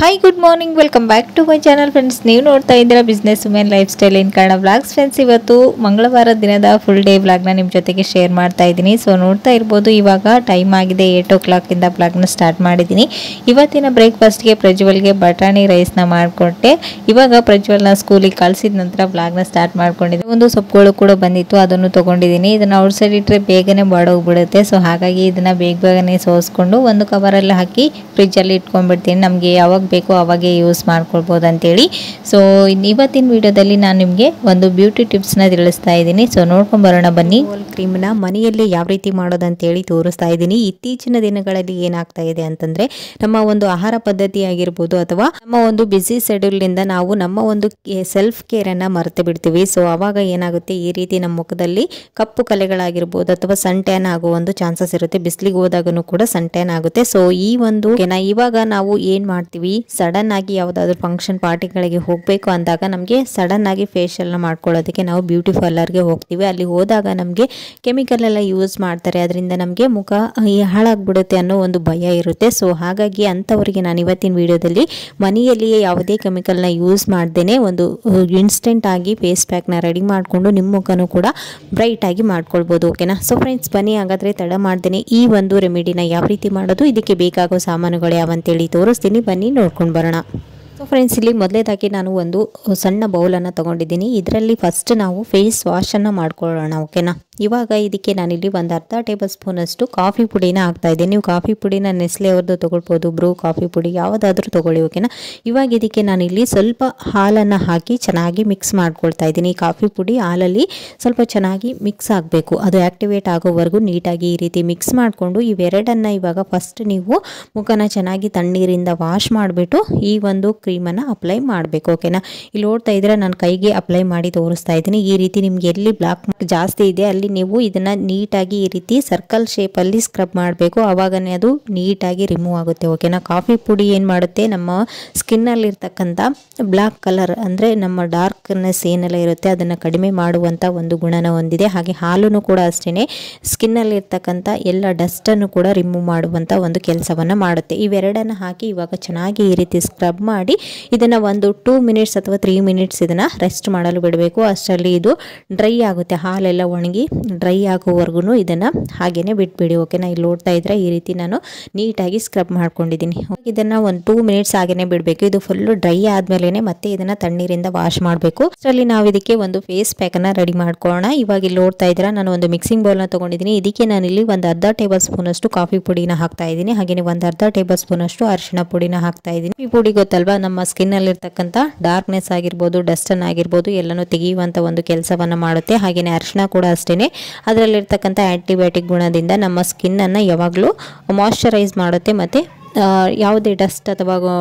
Hi good morning, welcome back to my channel friends. ನೀವು ನೋಡ್ತಾ ಇದ್ದೀರಾ business women lifestyle in Kannada vlogs. Friends, ಇವತ್ತು ಮಂಗಳವಾರ ದಿನದ ಫುಲ್ ಡೇ ವ್ಲಾಗ್ನ ನಿಮ್ಮ ಜೊತೆಗೆ ಶೇರ್ ಮಾಡ್ತಾ ಇದ್ದೀನಿ. ಸೊ ನೋಡ್ತಾ ಇರ್ಬೋದು, ಇವಾಗ ಟೈಮ್ ಆಗಿದೆ 8 o'clock ಇಂದ ವ್ಲಾಗ್ನ ಸ್ಟಾರ್ಟ್ ಮಾಡಿದ್ದೀನಿ. ಇವತ್ತಿನ ಬ್ರೇಕ್ಫಾಸ್ಟ್ಗೆ ಪ್ರಜ್ವಲ್ಗೆ ಬಟಾಣಿ ರೈಸ್ನ ಮಾಡಿಕೊಟ್ಟೆ. ಇವಾಗ ಪ್ರಜ್ವಲ್ನ ಸ್ಕೂಲಿಗೆ ಕಳಿಸಿದ ನಂತರ ವ್ಲಾಗ್ನ ಸ್ಟಾರ್ಟ್ ಮಾಡ್ಕೊಂಡಿದ್ದೀನಿ. ಒಂದು ಸೊಪ್ಪುಗಳು ಕೂಡ ಬಂದಿತ್ತು, ಅದನ್ನು ತೊಗೊಂಡಿದ್ದೀನಿ. ಇದನ್ನು ಔಟ್ ಸೈಡ್ ಇಟ್ಟರೆ ಬೇಗನೆ ಬಾಡೋಗ್ಬಿಡುತ್ತೆ. ಸೊ ಹಾಗಾಗಿ ಇದನ್ನು ಬೇಗನೆ ಸೋಸ್ಕೊಂಡು ಒಂದು ಕವರಲ್ಲಿ ಹಾಕಿ ಫ್ರಿಜ್ಜಲ್ಲಿ ಇಟ್ಕೊಂಡ್ಬಿಡ್ತೀನಿ. ನಮಗೆ ಯಾವಾಗ ಬೇಕೋ ಅವಾಗೆ ಯೂಸ್ ಮಾಡ್ಕೊಳ್ಬೋದು ಅಂತೇಳಿ. ಸೊ ಇವತ್ತಿನ ವಿಡಿಯೋದಲ್ಲಿ ನಾನು ನಿಮಗೆ ಒಂದು ಬ್ಯೂಟಿ ಟಿಪ್ಸ್ನ ತಿಳಿಸ್ತಾ ಇದ್ದೀನಿ. ಸೊ ನೋಡ್ಕೊಂಡು ಬರೋಣ ಬನ್ನಿ. ಕ್ರೀಮ್ನ ಮನೆಯಲ್ಲಿ ಯಾವ ರೀತಿ ಮಾಡೋದಂತೇಳಿ ತೋರಿಸ್ತಾ ಇದ್ದೀನಿ. ಇತ್ತೀಚಿನ ದಿನಗಳಲ್ಲಿ ಏನಾಗ್ತಾ ಇದೆ ಅಂತಂದ್ರೆ, ನಮ್ಮ ಒಂದು ಆಹಾರ ಪದ್ಧತಿ ಆಗಿರ್ಬೋದು ಅಥವಾ ನಮ್ಮ ಒಂದು ಬಿಸಿ ಶೆಡ್ಯೂಲ್ನಿಂದ ನಾವು ನಮ್ಮ ಒಂದು ಸೆಲ್ಫ್ ಕೇರನ್ನು ಮರೆತು ಬಿಡ್ತೀವಿ. ಸೊ ಅವಾಗ ಏನಾಗುತ್ತೆ, ಈ ರೀತಿ ನಮ್ಮ ಮುಖದಲ್ಲಿ ಕಪ್ಪು ಕಲೆಗಳಾಗಿರ್ಬೋದು ಅಥವಾ ಸನ್ ಟ್ಯಾನ್ ಆಗೋ ಒಂದು ಚಾನ್ಸಸ್ ಇರುತ್ತೆ. ಬಿಸಿಲಿಗೆ ಹೋದಾಗೂ ಕೂಡ ಸನ್ ಟ್ಯಾನ್ ಆಗುತ್ತೆ. ಸೊ ಈ ಒಂದು ಇವಾಗ ನಾವು ಏನ್ ಮಾಡ್ತೀವಿ, ಸಡನ್ ಆಗಿ ಯಾವುದಾದ್ರೂ ಫಂಕ್ಷನ್ ಪಾರ್ಟಿಗಳಿಗೆ ಹೋಗಬೇಕು ಅಂದಾಗ ನಮಗೆ ಸಡನ್ ಆಗಿ ಫೇಶಿಯಲ್ನ ಮಾಡ್ಕೊಳ್ಳೋದಕ್ಕೆ ನಾವು ಬ್ಯೂಟಿ ಪಾರ್ಲರ್ಗೆ ಹೋಗ್ತೀವಿ. ಅಲ್ಲಿ ಹೋದಾಗ ನಮಗೆ ಕೆಮಿಕಲ್ ಎಲ್ಲ ಯೂಸ್ ಮಾಡ್ತಾರೆ, ಅದರಿಂದ ನಮಗೆ ಮುಖ ಹಾಳಾಗ್ಬಿಡುತ್ತೆ ಅನ್ನೋ ಒಂದು ಭಯ ಇರುತ್ತೆ. ಸೊ ಹಾಗಾಗಿ ಅಂಥವರಿಗೆ ನಾನು ಇವತ್ತಿನ ವಿಡಿಯೋದಲ್ಲಿ ಮನೆಯಲ್ಲಿಯೇ ಯಾವುದೇ ಕೆಮಿಕಲ್ನ ಯೂಸ್ ಮಾಡ್ದೇನೆ ಒಂದು ಇನ್ಸ್ಟೆಂಟ್ ಆಗಿ ಫೇಸ್ ಪ್ಯಾಕ್ನ ರೆಡಿ ಮಾಡಿಕೊಂಡು ನಿಮ್ಮ ಮುಖನೂ ಕೂಡ ಬ್ರೈಟ್ ಆಗಿ ಮಾಡ್ಕೊಳ್ಬೋದು. ಓಕೆನಾ? ಸೊ ಫ್ರೆಂಡ್ಸ್, ಬನ್ನಿ ಹಾಗಾದರೆ ತಡ ಮಾಡ್ದೇನೆ ಈ ಒಂದು ರೆಮಿಡಿನ ಯಾವ ರೀತಿ ಮಾಡೋದು, ಇದಕ್ಕೆ ಬೇಕಾಗೋ ಸಾಮಾನುಗಳು ಯಾವಂತೇಳಿ ತೋರಿಸ್ತೀನಿ. ಬನ್ನಿ ನೋಡ್ಕೊಂಡು ಬರೋಣ. ಸೊ ಫ್ರೆಂಡ್ಸ್, ಇಲ್ಲಿ ಮೊದಲೇದಾಗಿ ನಾನು ಒಂದು ಸಣ್ಣ ಬೌಲನ್ನು ತೊಗೊಂಡಿದ್ದೀನಿ. ಇದರಲ್ಲಿ ಫಸ್ಟ್ ನಾವು ಫೇಸ್ ವಾಶನ್ನು ಮಾಡ್ಕೊಳ್ಳೋಣ. ಓಕೆನಾ? ಇವಾಗ ಇದಕ್ಕೆ ನಾನಿಲ್ಲಿ ಒಂದು ಅರ್ಧ ಟೇಬಲ್ ಸ್ಪೂನ್ ಅಷ್ಟು ಕಾಫಿ ಪುಡಿನ ಹಾಕ್ತಾ ಇದ್ದೀನಿ. ನೀವು ಕಾಫಿ ಪುಡಿನ ನೆಸ್ಲೆ ಅವ್ರದ್ದು ತೊಗೊಳ್ಬೋದು, ಬ್ರೂ ಕಾಫಿ ಪುಡಿ ಯಾವುದಾದ್ರೂ ತೊಗೊಳ್ಳಿ. ಓಕೆನಾ? ಇವಾಗ ಇದಕ್ಕೆ ನಾನಿಲ್ಲಿ ಸ್ವಲ್ಪ ಹಾಲನ್ನು ಹಾಕಿ ಚೆನ್ನಾಗಿ ಮಿಕ್ಸ್ ಮಾಡ್ಕೊಳ್ತಾ ಇದ್ದೀನಿ. ಕಾಫಿ ಪುಡಿ ಹಾಲಲ್ಲಿ ಸ್ವಲ್ಪ ಚೆನ್ನಾಗಿ ಮಿಕ್ಸ್ ಆಗಬೇಕು, ಅದು ಆ್ಯಕ್ಟಿವೇಟ್ ಆಗೋವರೆಗೂ ನೀಟಾಗಿ ಈ ರೀತಿ ಮಿಕ್ಸ್ ಮಾಡಿಕೊಂಡು ಇವೆರಡನ್ನು ಇವಾಗ ಫಸ್ಟ್ ನೀವು ಮುಖನ ಚೆನ್ನಾಗಿ ತಣ್ಣೀರಿಂದ ವಾಶ್ ಮಾಡಿಬಿಟ್ಟು ಈ ಒಂದು ಕ್ರೀಮನ್ನು ಅಪ್ಲೈ ಮಾಡಬೇಕು. ಓಕೆನಾ? ಇಲ್ಲಿ ನೋಡ್ತಾ ಇದ್ರೆ ನಾನು ಕೈಗೆ ಅಪ್ಲೈ ಮಾಡಿ ತೋರಿಸ್ತಾ ಇದ್ದೀನಿ. ಈ ರೀತಿ ನಿಮ್ಗೆ ಎಲ್ಲಿ ಬ್ಲಾಕ್ ಜಾಸ್ತಿ ಇದೆ ಅಲ್ಲಿ ನೀವು ಇದನ್ನ ನೀಟಾಗಿ ಈ ರೀತಿ ಸರ್ಕಲ್ ಶೇಪ್ ಅಲ್ಲಿ ಸ್ಕ್ರಬ್ ಮಾಡಬೇಕು, ಆವಾಗನೇ ಅದು ನೀಟಾಗಿ ರಿಮೂವ್ ಆಗುತ್ತೆ. ಓಕೆನಾ? ಕಾಫಿ ಪುಡಿ ಏನು ಮಾಡುತ್ತೆ, ನಮ್ಮ ಸ್ಕಿನ್ ಅಲ್ಲಿ ಇರ್ತಕ್ಕಂಥ ಬ್ಲಾಕ್ ಕಲರ್ ಅಂದ್ರೆ ನಮ್ಮ ಡಾರ್ಕ್ನೆಸ್ ಏನೆಲ್ಲ ಇರುತ್ತೆ ಅದನ್ನ ಕಡಿಮೆ ಮಾಡುವಂತ ಒಂದು ಗುಣನ ಹೊಂದಿದೆ. ಹಾಗೆ ಹಾಲುನು ಕೂಡ ಅಷ್ಟೇನೆ ಸ್ಕಿನ್ ಅಲ್ಲಿ ಇರ್ತಕ್ಕಂಥ ಎಲ್ಲ ಡಸ್ಟ್ ಅನ್ನು ಕೂಡ ರಿಮೂವ್ ಮಾಡುವಂತ ಒಂದು ಕೆಲಸವನ್ನ ಮಾಡುತ್ತೆ. ಇವೆರಡನ್ನ ಹಾಕಿ ಇವಾಗ ಚೆನ್ನಾಗಿ ಈ ರೀತಿ ಸ್ಕ್ರಬ್ ಮಾಡಿ ಇದನ್ನ ಒಂದು 2 minutes ಅಥವಾ 3 minutes ಇದನ್ನ ರೆಸ್ಟ್ ಮಾಡಲು ಬಿಡಬೇಕು. ಅಷ್ಟರಲ್ಲಿ ಇದು ಡ್ರೈ ಆಗುತ್ತೆ, ಹಾಲೆಲ್ಲ ಒಣಗಿ ಡ್ರೈ ಆಗೋವರೆಗೂ ಇದನ್ನ ಹಾಗೇನೆ ಬಿಟ್ಬಿಡಿ. ಓಕೆನಾ? ಇಲ್ಲಿ ನೋಡ್ತಾ ಇದ್ರೆ ಈ ರೀತಿ ನಾನು ನೀಟಾಗಿ ಸ್ಕ್ರಬ್ ಮಾಡ್ಕೊಂಡಿದ್ದೀನಿ. ಇದನ್ನ ಒಂದು 2 minutes ಹಾಗೇನೆ ಬಿಡಬೇಕು. ಇದು ಫುಲ್ ಡ್ರೈ ಆದ್ಮೇಲೆ ಮತ್ತೆ ಇದನ್ನ ತಣ್ಣೀರಿಂದ ವಾಶ್ ಮಾಡಬೇಕು. ಅಷ್ಟರಲ್ಲಿ ನಾವು ಇದಕ್ಕೆ ಒಂದು ಫೇಸ್ ಪ್ಯಾಕ್ ಅನ್ನ ರೆಡಿ ಮಾಡ್ಕೊಳ್ಳೋಣ. ಇವಾಗ ಇಲ್ಲಿ ನೋಡ್ತಾ ಇದ್ದೀರಾ, ನಾನು ಒಂದು ಮಿಕ್ಸಿಂಗ್ ಬೌಲ್ ನ ತಗೊಂಡಿದ್ದೀನಿ. ಇದಕ್ಕೆ ನಾನಿಲ್ಲಿ ಒಂದು ಅರ್ಧ ಟೇಬಲ್ ಸ್ಪೂನ್ ಅಷ್ಟು ಕಾಫಿ ಪುಡಿನ ಹಾಕ್ತಾ ಇದ್ದೀನಿ. ಹಾಗೇನೆ ಒಂದು ಅರ್ಧ ಟೇಬಲ್ ಸ್ಪೂನ್ ಅಷ್ಟು ಅರಿಶಿಣ ಪುಡಿನ ಹಾಕ್ತಾ ಇದ್ದೀನಿ. ಈ ಪುಡಿ ಗೊತ್ತಲ್ವಾ, ನಮ್ಮ ಸ್ಕಿನ್ ಅಲ್ಲಿ ಇರ್ತಕ್ಕಂಥ ಡಾರ್ಕ್ನೆಸ್ ಆಗಿರ್ಬೋದು, ಡಸ್ಟ್ ಅನ್ನ ಆಗಿರ್ಬೋದು ಎಲ್ಲನೂ ತೆಗೆಯುವಂತ ಒಂದು ಕೆಲಸವನ್ನ ಮಾಡುತ್ತೆ. ಹಾಗೇನೆ ಅರಿಶಿಣ ಕೂಡ ಅಷ್ಟೇನೆ ಅದರಲ್ಲಿರ್ತಕ್ಕಂಥ ಆಂಟಿಬಯೋಟಿಕ್ ಗುಣದಿಂದ ನಮ್ಮ ಸ್ಕಿನ್ ಅನ್ನ ಯಾವಾಗಲೂ ಮಾಯಶ್ಚರೈಸ್ ಮಾಡುತ್ತೆ, ಮತ್ತೆ ಯಾವುದೇ ಡಸ್ಟ್ ಅಥವಾ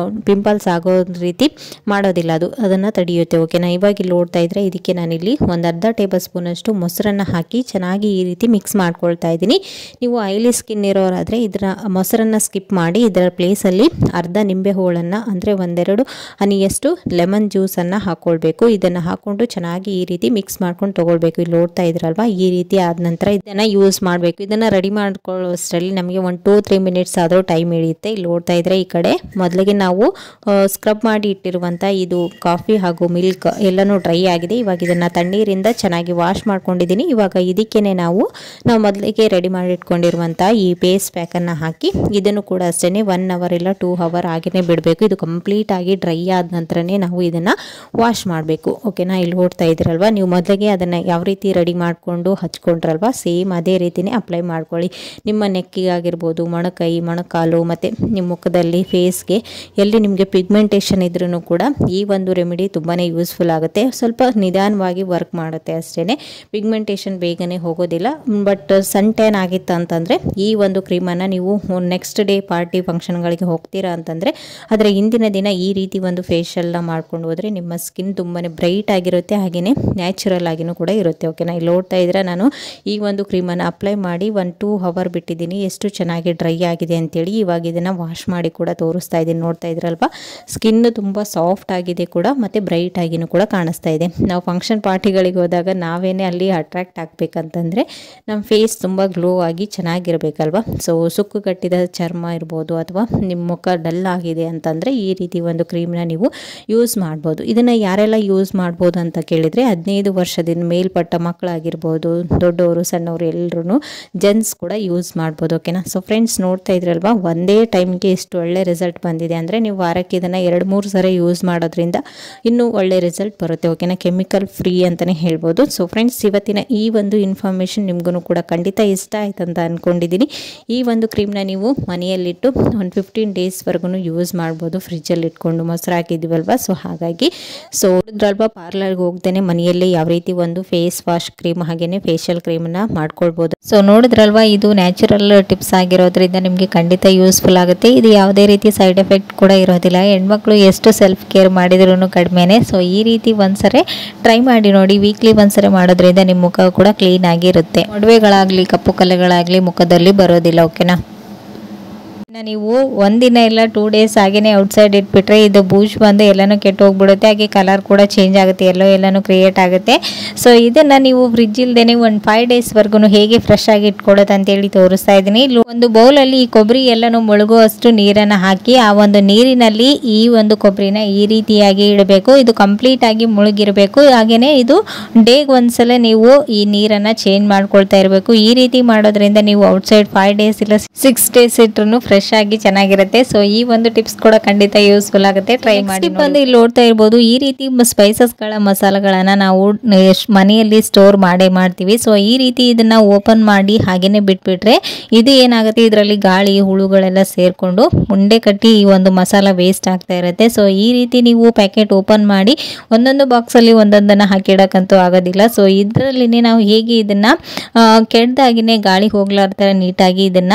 ಪಿಂಪಲ್ಸ್ ಆಗೋ ರೀತಿ ಮಾಡೋದಿಲ್ಲ, ಅದನ್ನು ತಡೆಯುತ್ತೆ. ಓಕೆನಾ? ಇವಾಗ ಇಲ್ಲಿ ನೋಡ್ತಾ ಇದ್ರೆ ಇದಕ್ಕೆ ನಾನಿಲ್ಲಿ ಒಂದು ಅರ್ಧ ಟೇಬಲ್ ಸ್ಪೂನ್ ಅಷ್ಟು ಮೊಸರನ್ನು ಹಾಕಿ ಚೆನ್ನಾಗಿ ಈ ರೀತಿ ಮಿಕ್ಸ್ ಮಾಡ್ಕೊಳ್ತಾ ಇದ್ದೀನಿ. ನೀವು ಆಯಿಲಿ ಸ್ಕಿನ್ ಇರೋರಾದರೆ ಇದರ ಮೊಸರನ್ನು ಸ್ಕಿಪ್ ಮಾಡಿ ಇದರ ಪ್ಲೇಸಲ್ಲಿ ಅರ್ಧ ನಿಂಬೆ ಹೋಳನ್ನು ಅಂದರೆ ಒಂದೆರಡು ಹನಿಯಷ್ಟು ಲೆಮನ್ ಜ್ಯೂಸನ್ನು ಹಾಕ್ಕೊಳ್ಬೇಕು. ಇದನ್ನು ಹಾಕ್ಕೊಂಡು ಚೆನ್ನಾಗಿ ಈ ರೀತಿ ಮಿಕ್ಸ್ ಮಾಡ್ಕೊಂಡು ತೊಗೊಳ್ಬೇಕು. ಇಲ್ಲಿ ನೋಡ್ತಾ ಇದ್ರಲ್ವಾ, ಈ ರೀತಿ ಆದ ನಂತರ ಇದನ್ನು ಯೂಸ್ ಮಾಡಬೇಕು. ಇದನ್ನು ರೆಡಿ ಮಾಡ್ಕೊಳ್ಳೋಷ್ಟರಲ್ಲಿ ನಮಗೆ ಒಂದು 2-3 minutes ಆದರೂ ಟೈಮ್ ಹಿಡಿಯುತ್ತೆ. ಇಲ್ಲಿ ನೋಡ್ತಾ ಇದ್ರೆ ಈ ಕಡೆ ಮೊದಲಿಗೆ ನಾವು ಸ್ಕ್ರಬ್ ಮಾಡಿ ಇಟ್ಟಿರುವಂತ ಇದು ಕಾಫಿ ಹಾಗೂ ಮಿಲ್ಕ್ ಎಲ್ಲನೂ ಡ್ರೈ ಆಗಿದೆ. ಇವಾಗ ಇದನ್ನ ತಣ್ಣೀರಿಂದ ಚೆನ್ನಾಗಿ ವಾಶ್ ಮಾಡ್ಕೊಂಡಿದ್ದೀನಿ. ಇವಾಗ ಇದಕ್ಕೇನೆ ನಾವು ಮೊದಲಿಗೆ ರೆಡಿ ಮಾಡಿ ಇಟ್ಕೊಂಡಿರುವಂತ ಈ ಫೇಸ್ ಪ್ಯಾಕ್ ಅನ್ನ ಹಾಕಿ ಇದನ್ನು ಕೂಡ ಅಷ್ಟೇನೆ 1 hour ಇಲ್ಲ 2 hour ಹಾಗೇನೆ ಬಿಡಬೇಕು. ಇದು ಕಂಪ್ಲೀಟ್ ಆಗಿ ಡ್ರೈ ಆದ ನಂತರನೇ ನಾವು ಇದನ್ನ ವಾಶ್ ಮಾಡಬೇಕು. ಓಕೆನಾ? ಇಲ್ಲಿ ನೋಡ್ತಾ ಇದ್ರಲ್ವಾ, ನೀವು ಮೊದಲಿಗೆ ಅದನ್ನ ಯಾವ ರೀತಿ ರೆಡಿ ಮಾಡ್ಕೊಂಡು ಹಚ್ಕೊಂಡ್ರಲ್ವಾ, ಸೇಮ್ ಅದೇ ರೀತಿನೇ ಅಪ್ಲೈ ಮಾಡ್ಕೊಳ್ಳಿ. ನಿಮ್ಮ ನೆಕ್ಕಿಗೆ ಆಗಿರ್ಬೋದು, ಮೊಣಕೈ, ಮೊಣಕಾಲು ಮತ್ತೆ ನಿಮ್ಮ ಮುಖದಲ್ಲಿ ಫೇಸ್ಗೆ ಎಲ್ಲಿ ನಿಮಗೆ ಪಿಗ್ಮೆಂಟೇಷನ್ ಇದ್ರೂ ಕೂಡ ಈ ಒಂದು ರೆಮಿಡಿ ತುಂಬಾ ಯೂಸ್ಫುಲ್ ಆಗುತ್ತೆ. ಸ್ವಲ್ಪ ನಿಧಾನವಾಗಿ ವರ್ಕ್ ಮಾಡುತ್ತೆ ಅಷ್ಟೇ, ಪಿಗ್ಮೆಂಟೇಷನ್ ಬೇಗನೆ ಹೋಗೋದಿಲ್ಲ. ಬಟ್ ಸನ್ ಟ್ಯಾನ್ ಆಗಿತ್ತು ಅಂತಂದರೆ ಈ ಒಂದು ಕ್ರೀಮನ್ನು ನೀವು ನೆಕ್ಸ್ಟ್ ಡೇ ಪಾರ್ಟಿ ಫಂಕ್ಷನ್ಗಳಿಗೆ ಹೋಗ್ತೀರಾ ಅಂತಂದರೆ ಅದರ ಹಿಂದಿನ ದಿನ ಈ ರೀತಿ ಒಂದು ಫೇಶಿಯಲ್ನ ಮಾಡ್ಕೊಂಡು ಹೋದರೆ ನಿಮ್ಮ ಸ್ಕಿನ್ ತುಂಬಾ ಬ್ರೈಟ್ ಆಗಿರುತ್ತೆ, ಹಾಗೆಯೇ ನ್ಯಾಚುರಲ್ ಆಗಿನೂ ಕೂಡ ಇರುತ್ತೆ. ಓಕೆನಾ? ಇಲ್ಲಿ ನೋಡ್ತಾ ಇದ್ರೆ ನಾನು ಈ ಒಂದು ಕ್ರೀಮನ್ನು ಅಪ್ಲೈ ಮಾಡಿ 1-2 hour ಬಿಟ್ಟಿದ್ದೀನಿ, ಎಷ್ಟು ಚೆನ್ನಾಗಿ ಡ್ರೈ ಆಗಿದೆ ಅಂತೇಳಿ. ಇವಾಗ ಇದನ್ನು ವಾಶ್ ಮಾಡಿ ಕೂಡ ತೋರಿಸ್ತಾ ಇದ್ದೀನಿ. ನೋಡ್ತಾ ಇದ್ರಲ್ವಾ, ಸ್ಕಿನ್ ತುಂಬ ಸಾಫ್ಟ್ ಆಗಿದೆ ಕೂಡ ಮತ್ತು ಬ್ರೈಟ್ ಆಗಿನೂ ಕೂಡ ಕಾಣಿಸ್ತಾ ಇದೆ. ನಾವು ಫಂಕ್ಷನ್ ಪಾರ್ಟಿಗಳಿಗೆ ಹೋದಾಗ ನಾವೇನೇ ಅಲ್ಲಿ ಅಟ್ರಾಕ್ಟ್ ಆಗಬೇಕಂತಂದರೆ ನಮ್ಮ ಫೇಸ್ ತುಂಬ ಗ್ಲೋ ಆಗಿ ಚೆನ್ನಾಗಿರಬೇಕಲ್ವ. ಸೊ ಸುಕ್ಕು ಕಟ್ಟಿದ ಚರ್ಮ ಇರ್ಬೋದು ಅಥವಾ ನಿಮ್ಮ ಮುಖ ಡಲ್ ಆಗಿದೆ ಅಂತಂದರೆ ಈ ರೀತಿ ಒಂದು ಕ್ರೀಮ್ನ ನೀವು ಯೂಸ್ ಮಾಡ್ಬೋದು. ಇದನ್ನು ಯಾರೆಲ್ಲ ಯೂಸ್ ಮಾಡ್ಬೋದು ಅಂತ ಕೇಳಿದರೆ 15 ವರ್ಷದಿಂದ ಮೇಲ್ಪಟ್ಟ ಮಕ್ಕಳಾಗಿರ್ಬೋದು, ದೊಡ್ಡವರು ಸಣ್ಣವರು ಎಲ್ಲರೂ ಜೆಂಟ್ಸ್ ಕೂಡ ಯೂಸ್ ಮಾಡ್ಬೋದು. ಓಕೆನಾ. ಸೊ ಫ್ರೆಂಡ್ಸ್ ನೋಡ್ತಾ ಇದ್ರಲ್ವಾ, ಒಂದೇ ಟೈಮ್ಗೆ ಇಷ್ಟು ಒಳ್ಳೆ ರಿಸಲ್ಟ್ ಬಂದಿದೆ ಅಂದರೆ ನೀವು ವಾರಕ್ಕೆ ಇದನ್ನು 2-3 ಸರಿ ಯೂಸ್ ಮಾಡೋದ್ರಿಂದ ಇನ್ನೂ ಒಳ್ಳೆ ರಿಸಲ್ಟ್ ಬರುತ್ತೆ. ಓಕೆನಾ. ಕೆಮಿಕಲ್ ಫ್ರೀ ಅಂತಲೇ ಹೇಳ್ಬೋದು. ಸೊ ಫ್ರೆಂಡ್ಸ್ ಇವತ್ತಿನ ಈ ಒಂದು ಇನ್ಫಾರ್ಮೇಷನ್ ನಿಮಗೂ ಕೂಡ ಖಂಡಿತ ಇಷ್ಟ ಆಯ್ತು ಅಂತ ಅಂದ್ಕೊಂಡಿದ್ದೀನಿ. ಈ ಒಂದು ಕ್ರೀಮ್ನ ನೀವು ಮನೆಯಲ್ಲಿಟ್ಟು ಒಂದು 15 ಡೇಸ್ವರೆಗೂ ಯೂಸ್ ಮಾಡ್ಬೋದು, ಫ್ರಿಜ್ಜಲ್ಲಿ ಇಟ್ಕೊಂಡು. ಮೊಸರು ಹಾಕಿದ್ದೀವಲ್ವ, ಸೊ ಹಾಗಾಗಿ ನೋಡಿದ್ರಲ್ವಾ, ಪಾರ್ಲರ್ಗೆ ಹೋಗ್ದೇನೆ ಮನೆಯಲ್ಲೇ ಯಾವ ರೀತಿ ಒಂದು ಫೇಸ್ ವಾಶ್ ಕ್ರೀಮ್ ಹಾಗೆಯೇ ಫೇಶಿಯಲ್ ಕ್ರೀಮನ್ನ ಮಾಡ್ಕೊಳ್ಬೋದು. ಸೊ ನೋಡಿದ್ರಲ್ವಾ, ಇದು ನ್ಯಾಚುರಲ್ ಟಿಪ್ಸ್ ಆಗಿರೋದ್ರಿಂದ ನಿಮಗೆ ಖಂಡಿತ ಯೂಸ್ಫುಲ್ ಆಗುತ್ತೆ. ಇದು ಯಾವುದೇ ರೀತಿ ಸೈಡ್ ಎಫೆಕ್ಟ್ ಕೂಡ ಇರೋದಿಲ್ಲ. ಹೆಣ್ಮಕ್ಳು ಎಷ್ಟು ಸೆಲ್ಫ್ ಕೇರ್ ಮಾಡಿದ್ರೂ ಕಡಿಮೆನೆ. ಸೊ ಈ ರೀತಿ ಒಂದ್ಸರಿ ಟ್ರೈ ಮಾಡಿ ನೋಡಿ. ವೀಕ್ಲಿ ಒಂದ್ಸರಿ ಮಾಡೋದ್ರಿಂದ ನಿಮ್ಮ ಮುಖ ಕೂಡ ಕ್ಲೀನ್ ಆಗಿರುತ್ತೆ. ಮೊಡವೆಗಳಾಗಲಿ ಕಪ್ಪು ಕಲೆಗಳಾಗಲಿ ಮುಖದಲ್ಲಿ ಬರೋದಿಲ್ಲ. ಓಕೆನಾ. ನೀವು ಒಂದಿನ ಇಲ್ಲ 2 ಡೇಸ್ ಹಾಗೇನೆ ಔಟ್ಸೈಡ್ ಇಟ್ಬಿಟ್ರೆ ಇದು ಬೂಜ್ ಬಂದು ಎಲ್ಲನೂ ಕೆಟ್ಟು ಹೋಗ್ಬಿಡುತ್ತೆ. ಹಾಗೆ ಕಲರ್ ಕೂಡ ಚೇಂಜ್ ಆಗುತ್ತೆ, ಎಲ್ಲನೂ ಕ್ರಿಯೇಟ್ ಆಗುತ್ತೆ. ಸೊ ಇದನ್ನು ನೀವು ಫ್ರಿಜ್ ಇಲ್ದೇನೆ ಒಂದು 5 ಡೇಸ್ವರೆಗೂ ಹೇಗೆ ಫ್ರೆಶ್ ಆಗಿ ಇಟ್ಕೊಳ್ಳೋದು ಅಂತೇಳಿ ತೋರಿಸ್ತಾ ಇದ್ದೀನಿ. ಇಲ್ಲಿ ಒಂದು ಬೌಲಲ್ಲಿ ಈ ಕೊಬ್ಬರಿ ಎಲ್ಲನೂ ಮುಳುಗುವಷ್ಟು ನೀರನ್ನು ಹಾಕಿ ಆ ಒಂದು ನೀರಿನಲ್ಲಿ ಈ ಒಂದು ಕೊಬ್ಬರಿನ ಈ ರೀತಿಯಾಗಿ ಇಡಬೇಕು. ಇದು ಕಂಪ್ಲೀಟ್ ಆಗಿ ಮುಳುಗಿರಬೇಕು. ಹಾಗೆಯೇ ಇದು ಡೇಗೆ ಒಂದ್ಸಲ ನೀವು ಈ ನೀರನ್ನು ಚೇಂಜ್ ಮಾಡ್ಕೊಳ್ತಾ ಇರಬೇಕು. ಈ ರೀತಿ ಮಾಡೋದ್ರಿಂದ ನೀವು ಔಟ್ಸೈಡ್ 5 ಡೇಸ್ ಇಲ್ಲ 6 ಡೇಸ್ ಇಟ್ರು ಫ್ರೆಶ್ ಆಗಿ ಚೆನ್ನಾಗಿರುತ್ತೆ. ಸೊ ಈ ಒಂದು ಟಿಪ್ಸ್ ಕೂಡ ಖಂಡಿತ ಯೂಸ್ಫುಲ್ ಆಗುತ್ತೆ. ಟ್ರೈ ಮಾಡಿ. ಬಂದು ಇಲ್ಲಿ ನೋಡ್ತಾ ಇರ್ಬೋದು, ಈ ರೀತಿ ಸ್ಪೈಸಸ್ಗಳ ಮಸಾಲೆಗಳನ್ನ ನಾವು ಮನೆಯಲ್ಲಿ ಸ್ಟೋರ್ ಮಾಡ್ತೀವಿ. ಸೊ ಈ ರೀತಿ ಇದನ್ನ ಓಪನ್ ಮಾಡಿ ಹಾಗೇನೆ ಬಿಟ್ಬಿಟ್ರೆ ಇದು ಏನಾಗುತ್ತೆ, ಇದರಲ್ಲಿ ಗಾಳಿ ಹುಳುಗಳೆಲ್ಲ ಸೇರ್ಕೊಂಡು ಉಂಡೆ ಕಟ್ಟಿ ಈ ಒಂದು ಮಸಾಲ ವೇಸ್ಟ್ ಆಗ್ತಾ ಇರುತ್ತೆ. ಸೊ ಈ ರೀತಿ ನೀವು ಪ್ಯಾಕೆಟ್ ಓಪನ್ ಮಾಡಿ ಒಂದೊಂದು ಬಾಕ್ಸ್ ಅಲ್ಲಿ ಒಂದೊಂದನ್ನ ಹಾಕಿಡಕ್ಕಂತೂ ಆಗೋದಿಲ್ಲ. ಸೊ ಇದರಲ್ಲಿನೇ ನಾವು ಹೇಗೆ ಇದನ್ನ ಕೆಡ್ದಾಗಿನೇ ಗಾಳಿ ಹೋಗ್ಲಾರ್ದ ನೀಟಾಗಿ ಇದನ್ನ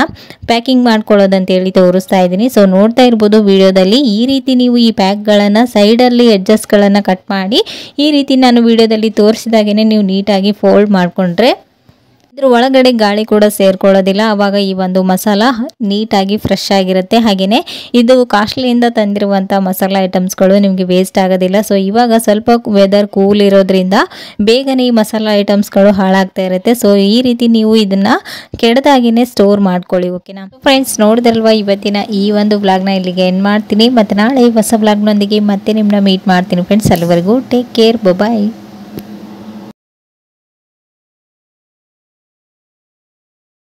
ಪ್ಯಾಕಿಂಗ್ ಮಾಡ್ಕೊಳ್ಳೋದಂತ ಹೇಳಿ ತೋರಿಸ್ತಾ ಇದ್ದೀನಿ. ಸೊ ನೋಡ್ತಾ ಇರ್ಬೋದು ವಿಡಿಯೋದಲ್ಲಿ, ಈ ರೀತಿ ನೀವು ಈ ಪ್ಯಾಕ್ಗಳನ್ನು ಸೈಡಲ್ಲಿ ಎಡ್ಜಸ್ಗಳನ್ನು ಕಟ್ ಮಾಡಿ ಈ ರೀತಿ ನಾನು ವಿಡಿಯೋದಲ್ಲಿ ತೋರಿಸಿದಾಗೇ ನೀವು ನೀಟಾಗಿ ಫೋಲ್ಡ್ ಮಾಡಿಕೊಂಡ್ರೆ ಇದ್ರ ಒಳಗಡೆ ಗಾಳಿ ಕೂಡ ಸೇರ್ಕೊಳ್ಳೋದಿಲ್ಲ. ಆವಾಗ ಈ ಒಂದು ಮಸಾಲ ನೀಟಾಗಿ ಫ್ರೆಶ್ ಆಗಿರುತ್ತೆ. ಹಾಗೆಯೇ ಇದು ಕಾಸ್ಟ್ಲಿಯಿಂದ ತಂದಿರುವಂಥ ಮಸಾಲ ಐಟಮ್ಸ್ಗಳು ನಿಮಗೆ ವೇಸ್ಟ್ ಆಗೋದಿಲ್ಲ. ಸೊ ಇವಾಗ ಸ್ವಲ್ಪ ವೆದರ್ ಕೂಲ್ ಇರೋದ್ರಿಂದ ಬೇಗನೆ ಈ ಮಸಾಲ ಐಟಮ್ಸ್ಗಳು ಹಾಳಾಗ್ತಾ ಇರುತ್ತೆ. ಸೊ ಈ ರೀತಿ ನೀವು ಇದನ್ನು ಕೆಡದಾಗಿನೇ ಸ್ಟೋರ್ ಮಾಡ್ಕೊಳ್ಳಿ. ಓಕೆನಾ. ಫ್ರೆಂಡ್ಸ್ ನೋಡಿದ್ರಲ್ವಾ, ಇವತ್ತಿನ ಈ ಒಂದು ವ್ಲಾಗ್ನ ಇಲ್ಲಿಗೆ ಎಂಡ್ ಮಾಡ್ತೀನಿ. ಮತ್ತು ನಾಳೆ ಹೊಸ ವ್ಲಾಗ್ನೊಂದಿಗೆ ಮತ್ತೆ ನಿಮ್ಮನ್ನ ಮೀಟ್ ಮಾಡ್ತೀನಿ ಫ್ರೆಂಡ್ಸ್. ಅಲ್ಲಿವರೆಗೂ ಟೇಕ್ ಕೇರ್, ಬಾಯ್.